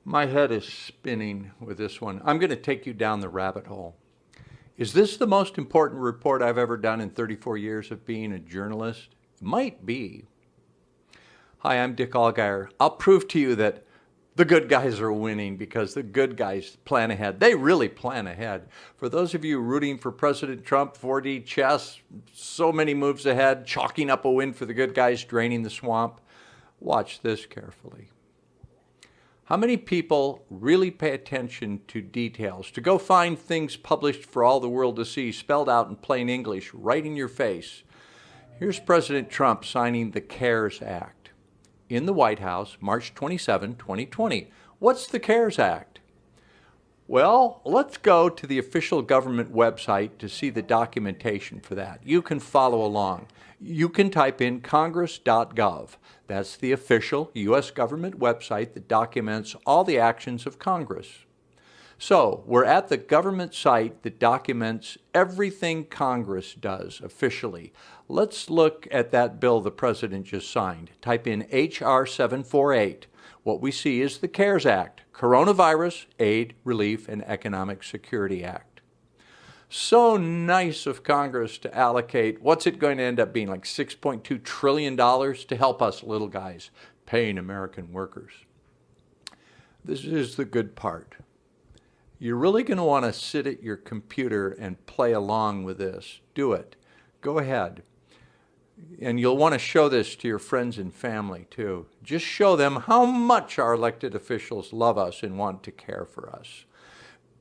My head is spinning with this one. I'm going to take you down the rabbit hole. Is this the most important report I've ever done in 34 years of being a journalist? It might be. Hi, I'm Dick Allgaier. I'll prove to you that the good guys are winning because the good guys plan ahead. They really plan ahead. For those of you rooting for President Trump, 4D chess, so many moves ahead, chalking up a win for the good guys, draining the swamp, watch this carefully. How many people really pay attention to details, to go find things published for all the world to see, spelled out in plain English, right in your face? Here's President Trump signing the CARES Act in the White House, March 27, 2020. What's the CARES Act? Well, let's go to the official government website to see the documentation for that. You can follow along. You can type in congress.gov. That's the official U.S. government website that documents all the actions of Congress. So we're at the government site that documents everything Congress does officially. Let's look at that bill the president just signed. Type in H.R. 748. What we see is the CARES Act, Coronavirus Aid, Relief, and Economic Security Act. So nice of Congress to allocate, what's it going to end up being, like $6.2 trillion to help us little guys, paying American workers. This is the good part. You're really going to want to sit at your computer and play along with this. Do it. Go ahead. And you'll want to show this to your friends and family too. Just show them how much our elected officials love us and want to care for us.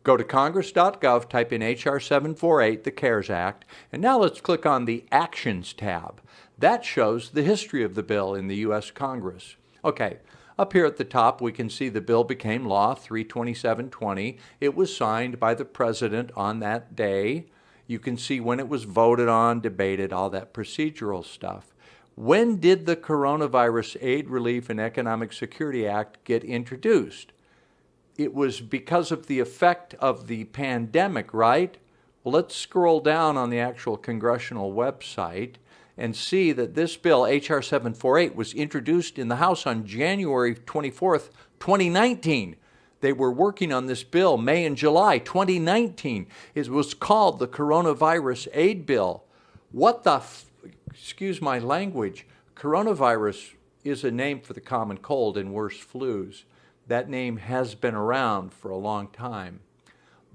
Go to congress.gov, type in H.R. 748, the CARES Act, and now let's click on the Actions tab. That shows the history of the bill in the U.S. Congress. Okay. Up here at the top, we can see the bill became law 3/27/20. It was signed by the president on that day. You can see when it was voted on, debated, all that procedural stuff. When did the Coronavirus Aid, Relief, and Economic Security Act get introduced? It was because of the effect of the pandemic, right? Well, let's scroll down on the actual congressional website and see that this bill, H.R. 748, was introduced in the House on January 24th, 2019. They were working on this bill May and July 2019. It was called the Coronavirus Aid Bill. What the, excuse my language, coronavirus is a name for the common cold and worse flus. That name has been around for a long time.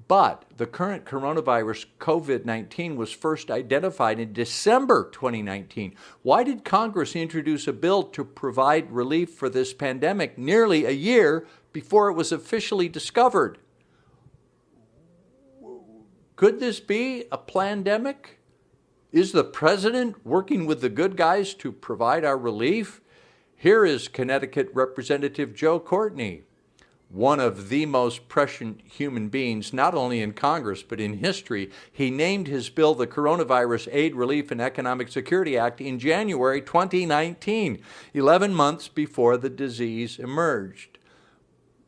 But the current coronavirus, COVID-19, was first identified in December 2019. Why did Congress introduce a bill to provide relief for this pandemic nearly a year before it was officially discovered? Could this be a plandemic? Is the president working with the good guys to provide our relief? Here is Connecticut Representative Joe Courtney, one of the most prescient human beings, not only in Congress, but in history. He named his bill the Coronavirus Aid, Relief, and Economic Security Act in January 2019, 11 months before the disease emerged.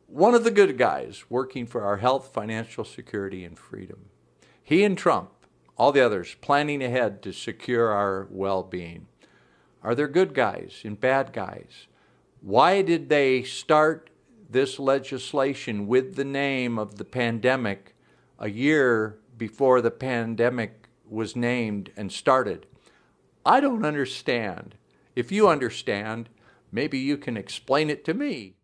One of the good guys working for our health, financial security, and freedom. He and Trump, all the others, planning ahead to secure our well-being. Are there good guys and bad guys? Why did they start this legislation with the name of the pandemic a year before the pandemic was named and started? I don't understand. If you understand, maybe you can explain it to me.